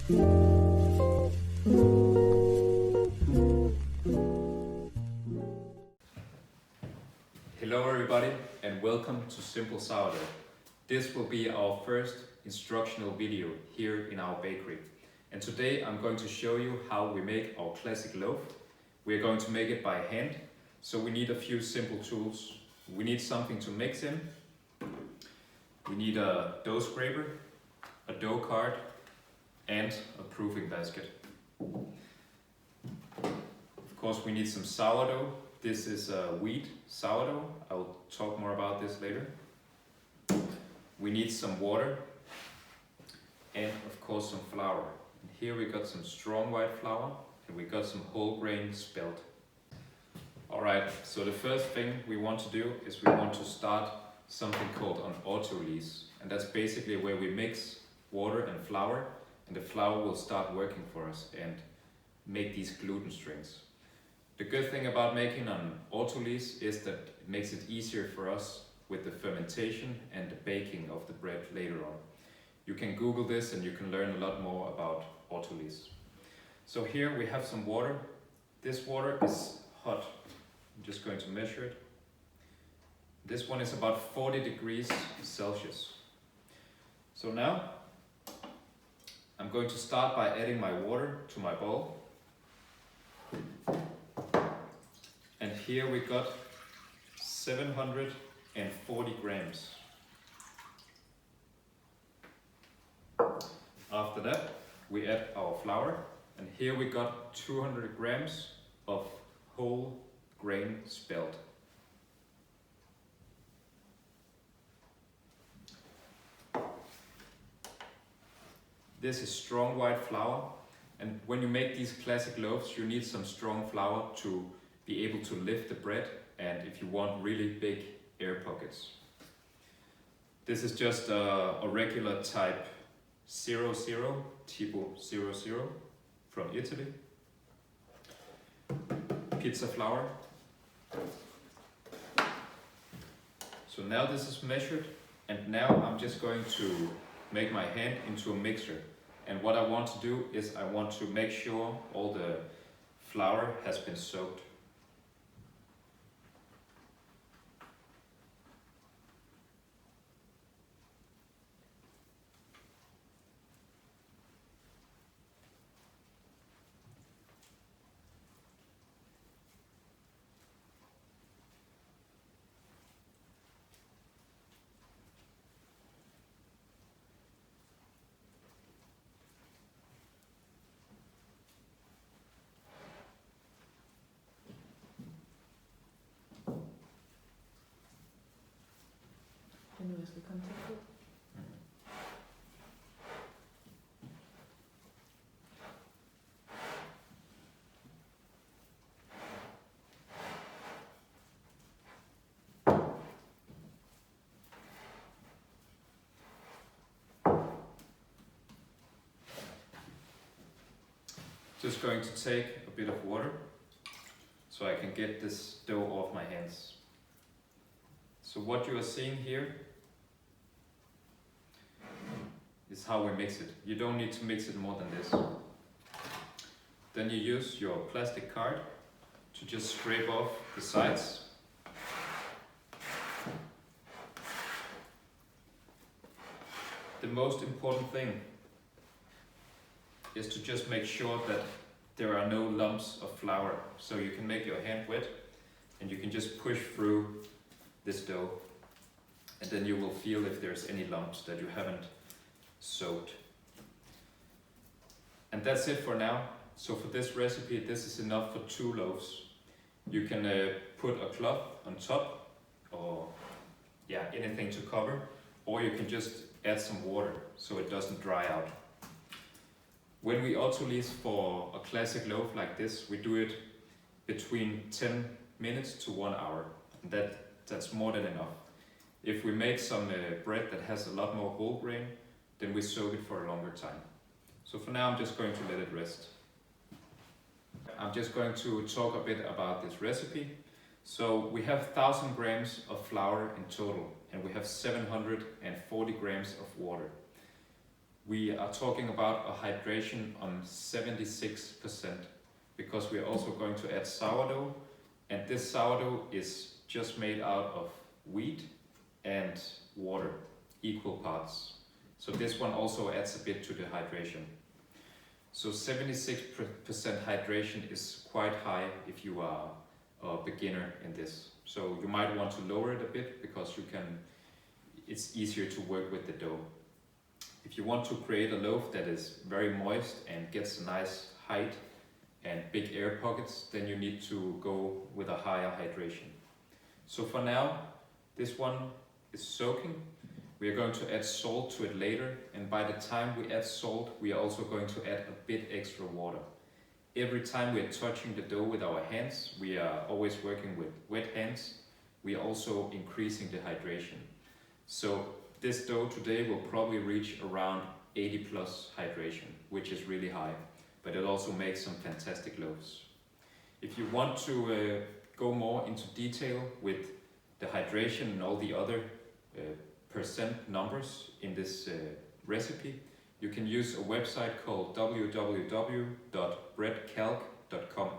Hello everybody and welcome to Simple Sourdough. This will be our first instructional video here in our bakery. And today I'm going to show you how we make our classic loaf. We're going to make it by hand, so we need a few simple tools. We need something to mix in. We need a dough scraper, a dough card, and a proofing basket. Of course we need some sourdough. This is wheat sourdough. I will talk more about this later. We need some water and of course some flour. And here we got some strong white flour and we got some whole grain spelt. Alright, so the first thing we want to do is we want to start something called an Autolyse. And that's basically where we mix water and flour, and the flour will start working for us and make these gluten strings. The good thing about making an Autolyse is that it makes it easier for us with the fermentation and the baking of the bread later on. You can Google this and you can learn a lot more about Autolyse. So here we have some water. This water is hot. I'm just going to measure it. This one is about 40 degrees Celsius. So now I'm going to start by adding my water to my bowl. And here we got 740 grams. After that, we add our flour, and here we got 200 grams of whole grain spelt. This is strong white flour, and when you make these classic loaves, you need some strong flour to be able to lift the bread, and if you want really big air pockets. This is just a regular type 00, tipo 00 from Italy. Pizza flour. So now this is measured, and now I'm just going to make my hand into a mixer. And what I want to do is I want to make sure all the flour has been soaked. Just going to take a bit of water so I can get this dough off my hands. So what you are seeing here is how we mix it. You don't need to mix it more than this. Then you use your plastic card to just scrape off the sides. The most important thing is to just make sure that there are no lumps of flour. So you can make your hand wet and you can just push through this dough, and then you will feel if there's any lumps that you haven't soaked. And that's it for now. So for this recipe, this is enough for 2 loaves. You can put a cloth on top, or anything to cover, or you can just add some water so it doesn't dry out. When we Autolyse for a classic loaf like this, we do it between 10 minutes to 1 hour. And that's more than enough. If we make some bread that has a lot more whole grain, then we soak it for a longer time. So for now I'm just going to let it rest. I'm just going to talk a bit about this recipe. So we have 1000 grams of flour in total, and we have 740 grams of water. we are talking about a hydration on 76% because we are also going to add sourdough, and this sourdough is just made out of wheat and water, equal parts. So this one also adds a bit to the hydration. So 76% hydration is quite high if you are a beginner in this. So you might want to lower it a bit because it's easier to work with the dough. If you want to create a loaf that is very moist and gets a nice height and big air pockets, then you need to go with a higher hydration. So for now, this one is soaking. We are going to add salt to it later, and by the time we add salt, we are also going to add a bit extra water. Every time we are touching the dough with our hands, we are always working with wet hands, we are also increasing the hydration. So this dough today will probably reach around 80 plus hydration, which is really high, but it also makes some fantastic loaves. If you want to go more into detail with the hydration and all the other percent numbers in this recipe, you can use a website called www.breadcalc.com,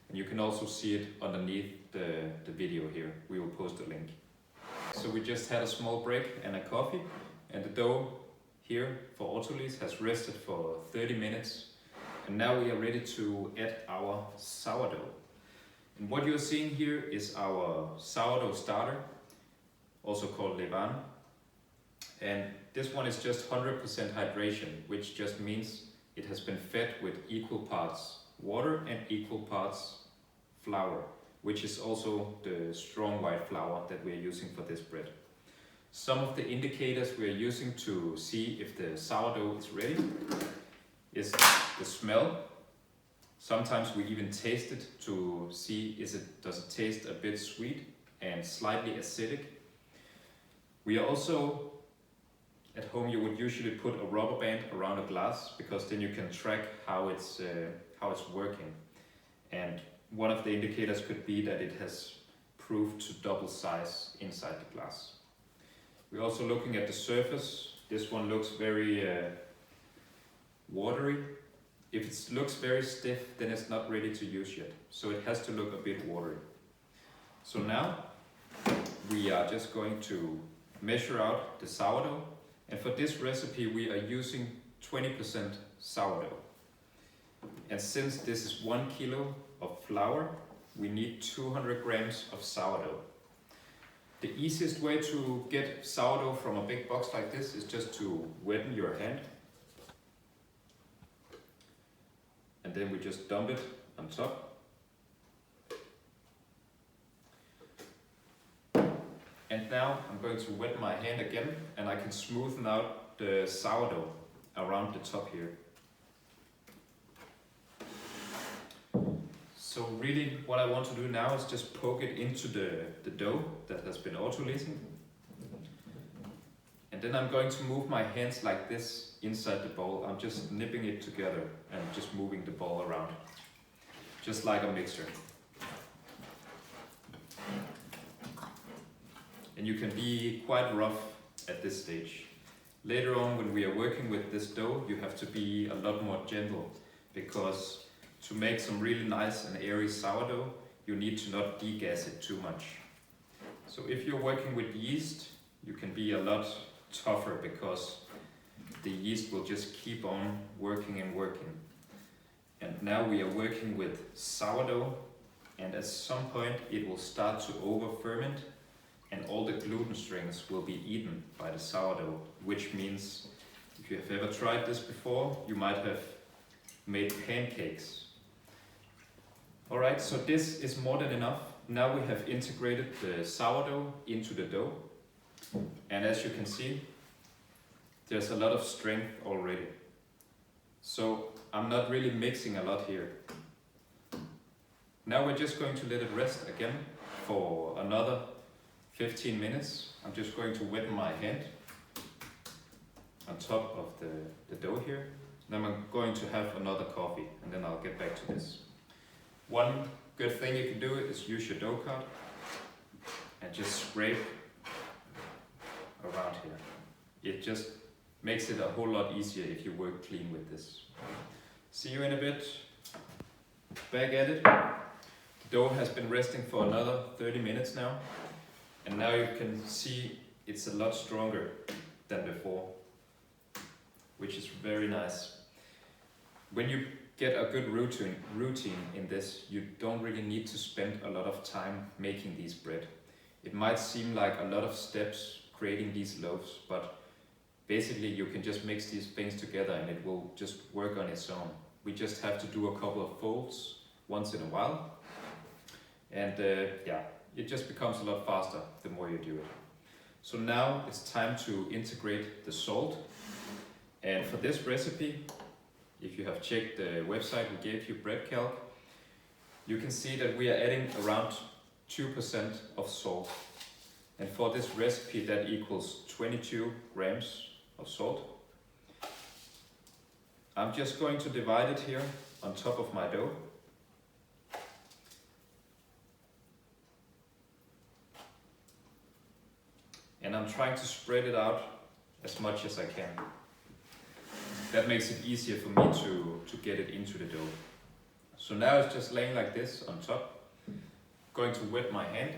and you can also see it underneath the video here. We will post a link. So we just had a small break and a coffee, and the dough here for Autolyse has rested for 30 minutes, and now we are ready to add our sourdough. And what you're seeing here is our sourdough starter, also called levain. And this one is just 100% hydration, which just means it has been fed with equal parts water and equal parts flour, which is also the strong white flour that we are using for this bread. Some of the indicators we are using to see if the sourdough is ready is the smell. Sometimes we even taste it to see does it taste a bit sweet and slightly acidic. We are also, at home you would usually put a rubber band around a glass because then you can track how it's working. And one of the indicators could be that it has proved to double size inside the glass. We're also looking at the surface. This one looks very watery. If it looks very stiff, then it's not ready to use yet. So it has to look a bit watery. So now we are just going to measure out the sourdough. And for this recipe, we are using 20% sourdough. And since this is 1 kilo of flour, we need 200 grams of sourdough. The easiest way to get sourdough from a big box like this is just to wetten your hand. And then we just dump it on top. And now I'm going to wet my hand again, and I can smoothen out the sourdough around the top here. So really what I want to do now is just poke it into the dough that has been autolysing. And then I'm going to move my hands like this inside the bowl. I'm just nipping it together and just moving the ball around, just like a mixer. And you can be quite rough at this stage. Later on, when we are working with this dough, you have to be a lot more gentle, because to make some really nice and airy sourdough, you need to not degas it too much. So if you're working with yeast, you can be a lot tougher, because the yeast will just keep on working and working. And now we are working with sourdough, and at some point it will start to over ferment, and all the gluten strings will be eaten by the sourdough, which means if you have ever tried this before, you might have made pancakes. Alright, so this is more than enough. Now we have integrated the sourdough into the dough, and as you can see, there's a lot of strength already. So I'm not really mixing a lot here. Now we're just going to let it rest again for another 15 minutes. I'm just going to wet my hand on top of the dough here. Then I'm going to have another coffee, and then I'll get back to this. One good thing you can do is use your dough card and just scrape around here. It just makes it a whole lot easier if you work clean with this. See you in a bit. Back at it. The dough has been resting for another 30 minutes now, and now you can see it's a lot stronger than before, which is very nice. When you get a good routine in this, you don't really need to spend a lot of time making these bread. It might seem like a lot of steps creating these loaves, but basically you can just mix these things together and it will just work on its own. We just have to do a couple of folds once in a while, and yeah, it just becomes a lot faster the more you do it. So now it's time to integrate the salt, and for this recipe, if you have checked the website we gave you, Bread Calc, you can see that we are adding around 2% of salt, and for this recipe that equals 22 grams of salt. I'm just going to divide it here on top of my dough. And I'm trying to spread it out as much as I can. That makes it easier for me to get it into the dough. So now it's just laying like this on top. Going to wet my hand.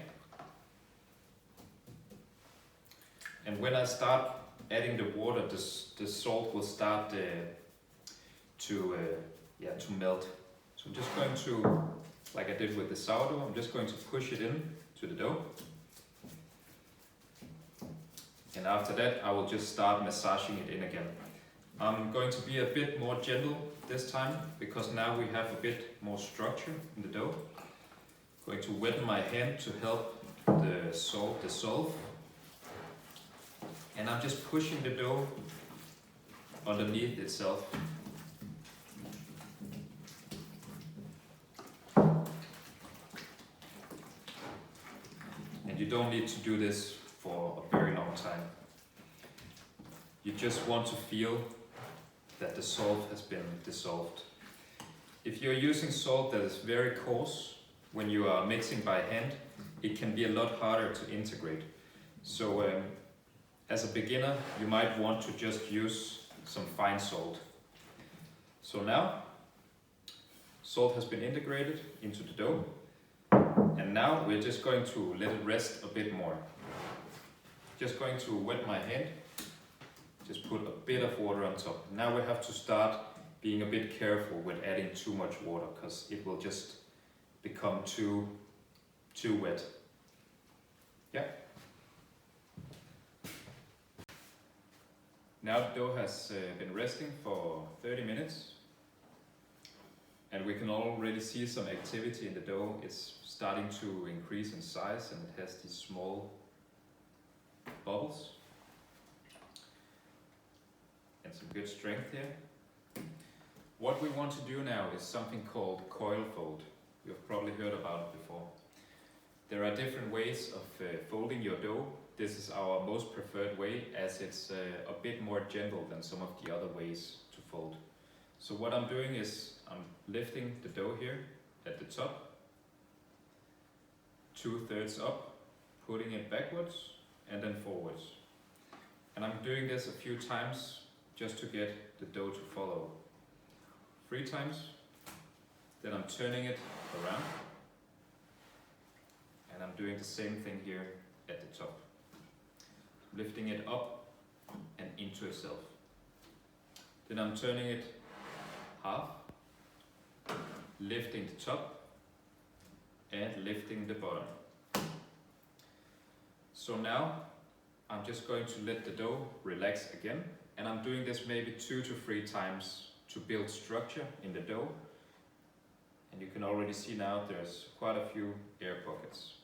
And when I start adding the water, the salt will start to melt. So I'm just going to, like I did with the sourdough, I'm just going to push it in to the dough. And after that, I will just start massaging it in again. I'm going to be a bit more gentle this time, because now we have a bit more structure in the dough. Going to wet my hand to help the salt dissolve. And I'm just pushing the dough underneath itself. And you don't need to do this for a very long time. You just want to feel that the salt has been dissolved. If you're using salt that is very coarse, when you are mixing by hand, it can be a lot harder to integrate. So as a beginner, you might want to just use some fine salt. So now, salt has been integrated into the dough, and now we're just going to let it rest a bit more. Just going to wet my hand, just put a bit of water on top. Now we have to start being a bit careful with adding too much water, because it will just become too wet. Yeah. Now the dough has been resting for 30 minutes, and we can already see some activity in the dough. It's starting to increase in size, and it has these small bubbles and some good strength here. What we want to do now is something called coil fold. You've probably heard about it before. There are different ways of folding your dough. This is our most preferred way, as it's a bit more gentle than some of the other ways to fold. So what I'm doing is I'm lifting the dough here at the top, 2/3 up, putting it backwards and then forwards. And I'm doing this a few times just to get the dough to follow. 3 times, then I'm turning it around, and I'm doing the same thing here at the top. Lifting it up and into itself. Then I'm turning it half, lifting the top and lifting the bottom. So now I'm just going to let the dough relax again, and I'm doing this maybe 2 to 3 times to build structure in the dough. And you can already see now there's quite a few air pockets.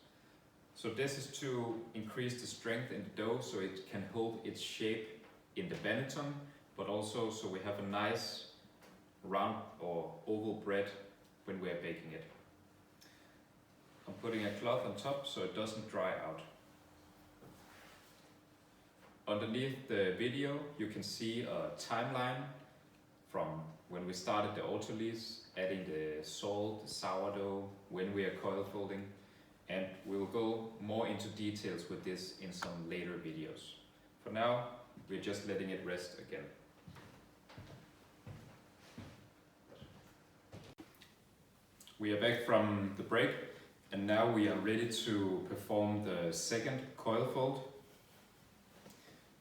So this is to increase the strength in the dough so it can hold its shape in the Benetton, but also so we have a nice round or oval bread when we are baking it. I'm putting a cloth on top so it doesn't dry out. Underneath the video you can see a timeline from when we started the Autolyse, adding the salt, the sourdough, when we are coil folding, and we'll go more into details with this in some later videos. For now, We're just letting it rest again. We are back from the break, and now we are ready to perform the second coil fold.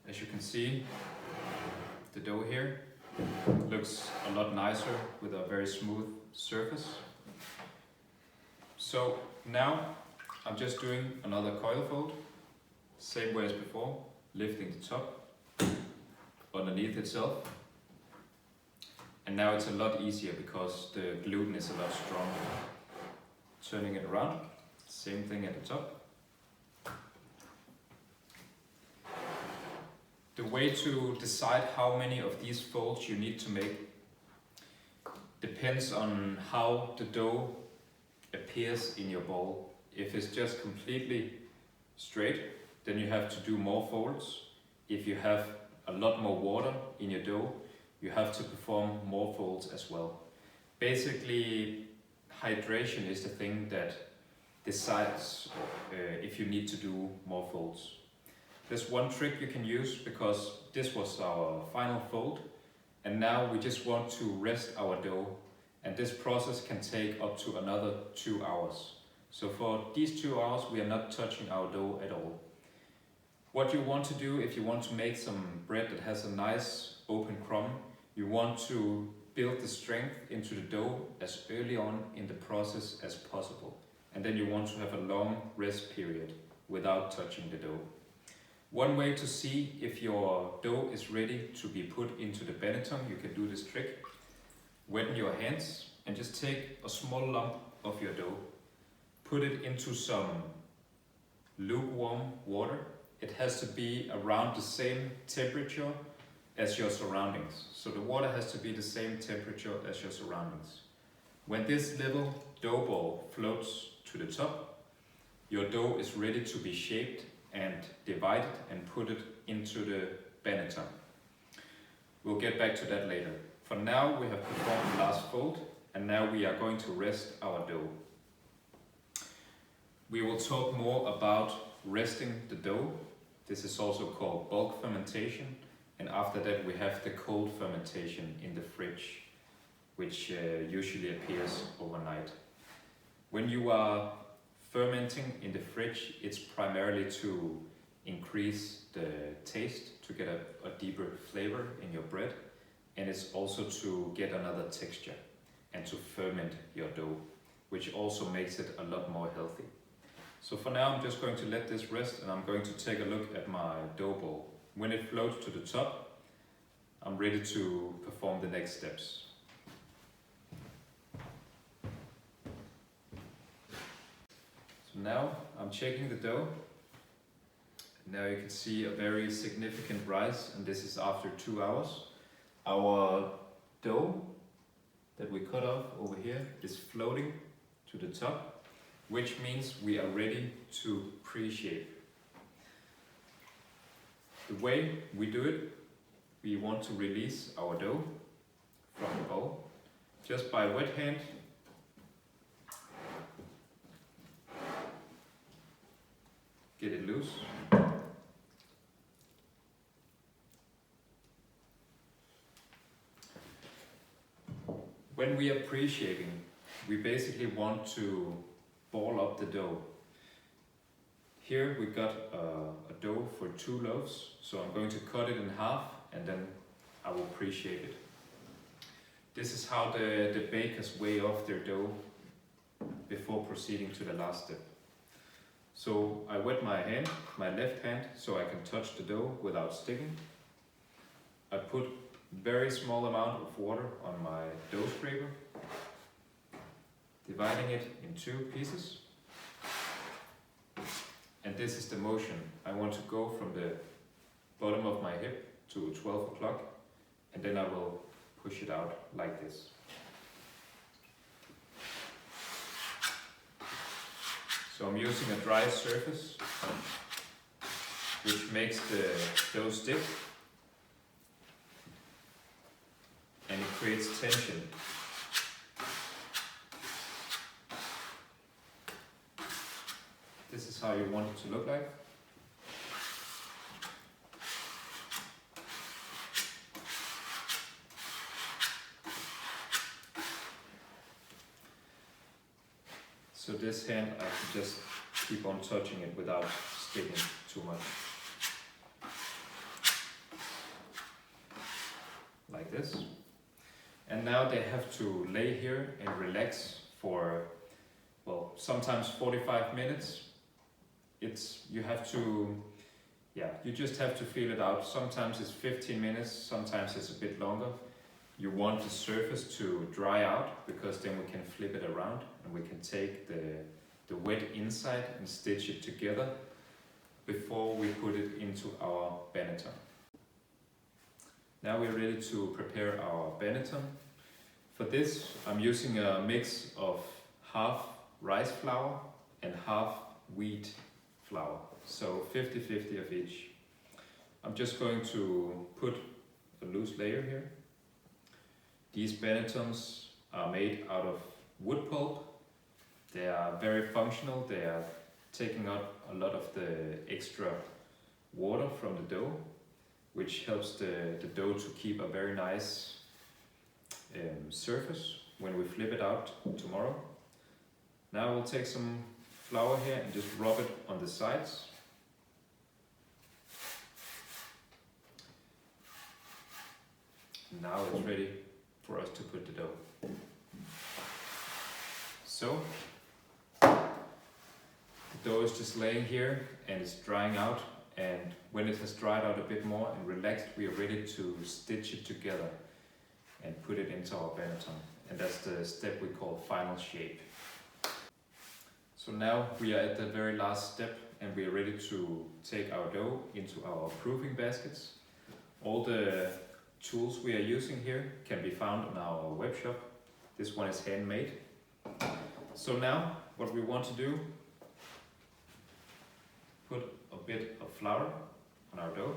As you can see, the dough here looks a lot nicer with a very smooth surface. So now I'm just doing another coil fold, same way as before, lifting the top underneath itself. And now it's a lot easier because the gluten is a lot stronger. Turning it around, same thing at the top. The way to decide how many of these folds you need to make depends on how the dough appears in your bowl. If it's just completely straight, then you have to do more folds. If you have a lot more water in your dough, you have to perform more folds as well. Basically, hydration is the thing that decides if you need to do more folds. There's one trick you can use, because this was our final fold, and now we just want to rest our dough, and this process can take up to another 2 hours. So for these 2 hours we are not touching our dough at all. What you want to do if you want to make some bread that has a nice open crumb, you want to build the strength into the dough as early on in the process as possible. And then you want to have a long rest period without touching the dough. One way to see if your dough is ready to be put into the Benetton, you can do this trick. Wet your hands and just take a small lump of your dough. Put it into some lukewarm water. It has to be around the same temperature as your surroundings. So the water has to be the same temperature as your surroundings. When this little dough ball floats to the top, your dough is ready to be shaped and divided and put it into the Benetton. We'll get back to that later. For now we have performed the last fold, and now we are going to rest our dough. We will talk more about resting the dough. This is also called bulk fermentation, and after that we have the cold fermentation in the fridge, which usually appears overnight. When you are fermenting in the fridge, it's primarily to increase the taste, to get a deeper flavor in your bread, and it's also to get another texture and to ferment your dough, which also makes it a lot more healthy. So for now I'm just going to let this rest, and I'm going to take a look at my dough ball. When it floats to the top, I'm ready to perform the next steps. So now I'm checking the dough. Now you can see a very significant rise, and this is after 2 hours. Our dough that we cut off over here is floating to the top, which means we are ready to pre-shape. The way we do it, we want to release our dough from the bowl just by wet hand. Get it loose. When we are pre-shaping, we basically want to ball up the dough. Here we got a dough for 2 loaves, so I'm going to cut it in half and then I will pre-shape it. This is how the bakers weigh off their dough before proceeding to the last step. So I wet my hand, my left hand, so I can touch the dough without sticking. I put very small amount of water on my dough scraper, dividing it in 2 pieces. And this is the motion. I want to go from the bottom of my hip to 12 o'clock, and then I will push it out like this. So I'm using a dry surface, which makes the dough stiff, and it creates tension. This is how you want it to look like. So this hand I can just keep on touching it without sticking too much. Like this. And now they have to lay here and relax for, well, sometimes 45 minutes. You have to, you just have to feel it out. Sometimes it's 15 minutes, sometimes it's a bit longer. You want the surface to dry out, because then we can flip it around and we can take the wet inside and stitch it together before we put it into our Benetton. Now we're ready to prepare our Benetton. For this, I'm using a mix of half rice flour and half wheat flour, so 50-50 of each. I'm just going to put a loose layer here. These Benetons are made out of wood pulp. They are very functional. They are taking up a lot of the extra water from the dough, which helps the dough to keep a very nice surface when we flip it out tomorrow. Now we'll take some flour here and just rub it on the sides. Now it's ready for us to put the dough. So the dough is just laying here and it's drying out, and when it has dried out a bit more and relaxed, we are ready to stitch it together and put it into our Benetton. And that's the step we call final shape. So now we are at the very last step and we are ready to take our dough into our proofing baskets. All the tools we are using here can be found on our web shop. This one is handmade. So now what we want to do, put a bit of flour on our dough,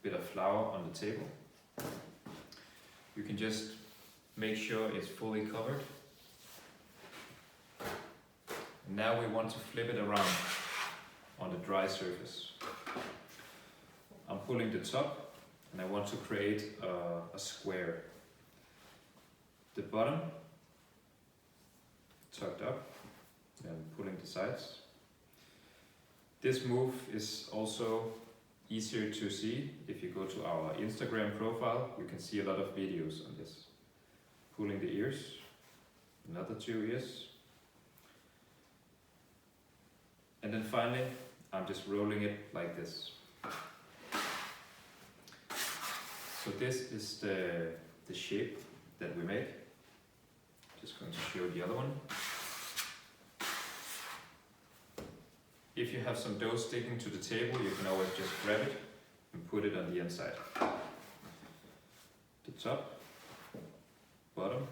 a bit of flour on the table. You can just make sure it's fully covered. Now we want to flip it around on the dry surface. I'm pulling the top and I want to create a square. The bottom tucked up and pulling the sides. This move is also easier to see if you go to our Instagram profile. You can see a lot of videos on this. Pulling the ears, another 2 ears. And then finally, I'm just rolling it like this. So this is the shape that we make. Just going to show the other one. If you have some dough sticking to the table, you can always just grab it and put it on the inside. The top, bottom,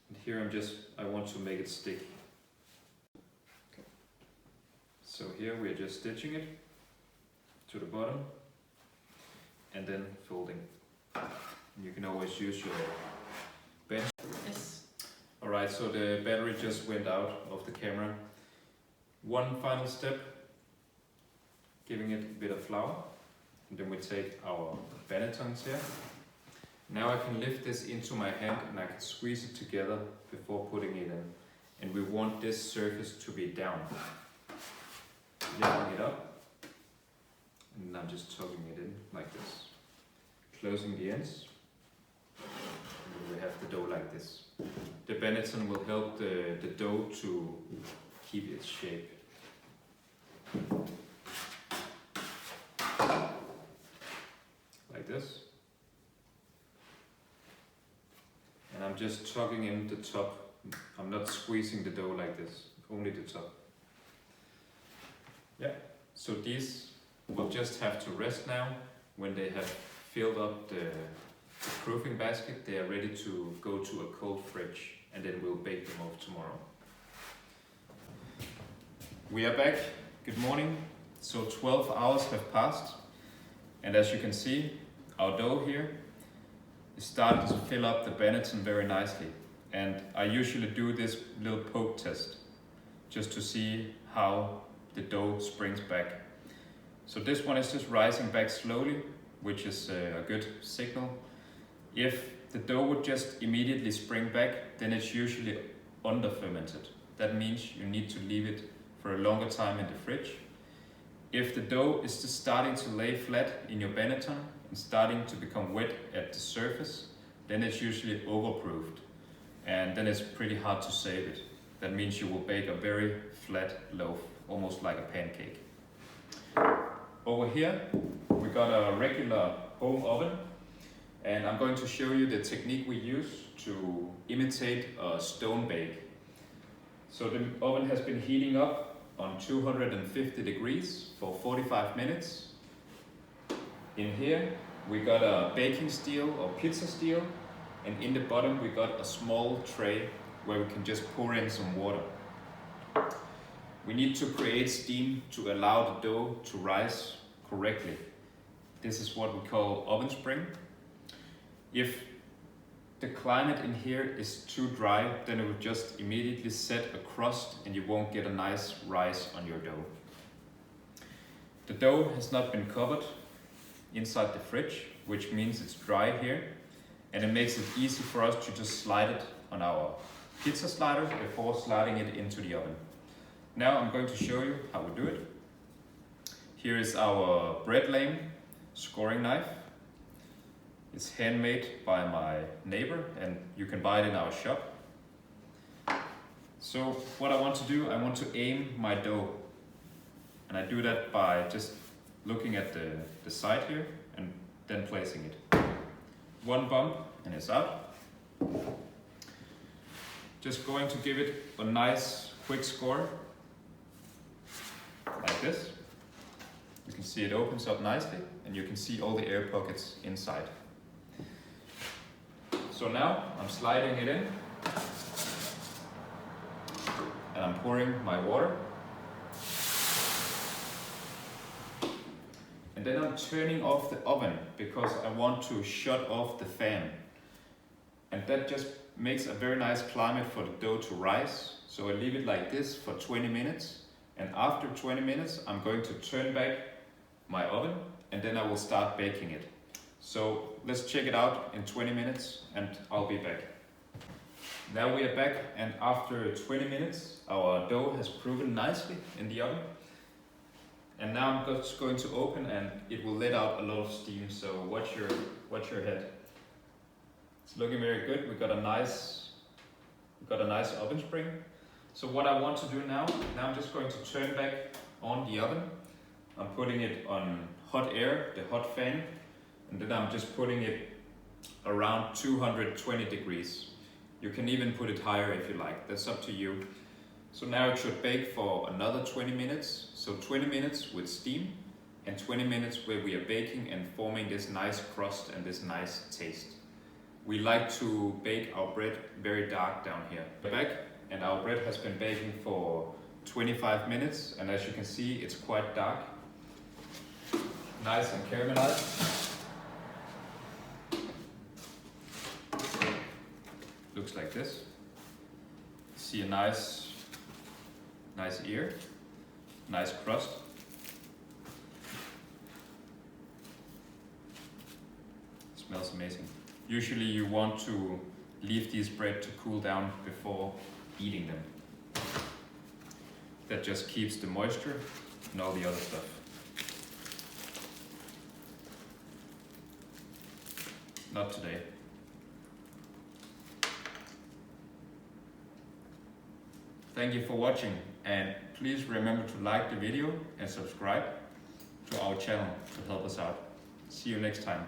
and here I want to make it stick. Okay. So here we are just stitching it to the bottom and then folding. You can always use your bench. Yes. Alright, so the battery just went out of the camera. One final step, giving it a bit of flour, and then we take our bannetons here. Now I can lift this into my hand and I can squeeze it together before putting it in. And we want this surface to be down. Lifting it up, and I'm just tugging it in like this. Closing the ends, and then we have the dough like this. The Benetton will help the dough to keep its shape. Like this. And I'm just tugging in the top. I'm not squeezing the dough like this, only the top. Yeah, so these will just have to rest now. When they have filled up the proofing basket, they are ready to go to a cold fridge, and then we'll bake them off tomorrow. We are back. Good morning. So 12 hours have passed, and as you can see, our dough here is starting to fill up the Benetton very nicely. And I usually do this little poke test just to see how the dough springs back. So this one is just rising back slowly, which is a good signal. If the dough would just immediately spring back, then it's usually under fermented. That means you need to leave it for a longer time in the fridge. If the dough is just starting to lay flat in your Benetton and starting to become wet at the surface, then it's usually overproofed, and then it's pretty hard to save it. That means you will bake a very flat loaf, almost like a pancake. Over here, we got a regular home oven, and I'm going to show you the technique we use to imitate a stone bake. So the oven has been heating up on 250 degrees for 45 minutes. In here, we got a baking steel or pizza steel, and in the bottom we got a small tray where we can just pour in some water. We need to create steam to allow the dough to rise correctly. This is what we call oven spring. If the climate in here is too dry, then it will just immediately set a crust and you won't get a nice rise on your dough. The dough has not been covered inside the fridge, which means it's dry here, and it makes it easy for us to just slide it on our pizza slider before sliding it into the oven. Now I'm going to show you how we do it. Here is our bread lame scoring knife. It's handmade by my neighbor, and you can buy it in our shop. So what I want to do, I want to aim my dough, and I do that by just looking at the side here and then placing it. One bump and it's out. Just going to give it a nice quick score like this. You can see it opens up nicely, and you can see all the air pockets inside. So now I'm sliding it in, and I'm pouring my water. And then I'm turning off the oven because I want to shut off the fan. And that just makes a very nice climate for the dough to rise. So I leave it like this for 20 minutes. And after 20 minutes, I'm going to turn back my oven, and then I will start baking it. So let's check it out in 20 minutes and I'll be back. Now we are back, and after 20 minutes, our dough has proven nicely in the oven. And now I'm just going to open, and it will let out a lot of steam, so watch your head. It's looking very good. We got a nice oven spring. So what I want to do now I'm just going to turn back on the oven. I'm putting it on hot air, the hot fan, and then I'm just putting it around 220 degrees. You can even put it higher if you like, that's up to you. So now it should bake for another 20 minutes. So 20 minutes with steam and 20 minutes where we are baking and forming this nice crust and this nice taste. We like to bake our bread very dark down here. We're back, and our bread has been baking for 25 minutes, and as you can see, it's quite dark. Nice and caramelized. Looks like this. See a nice ear, nice crust. Smells amazing. Usually you want to leave these bread to cool down before eating them. That just keeps the moisture and all the other stuff. Not today. Thank you for watching, and please remember to like the video and subscribe to our channel to help us out. See you next time.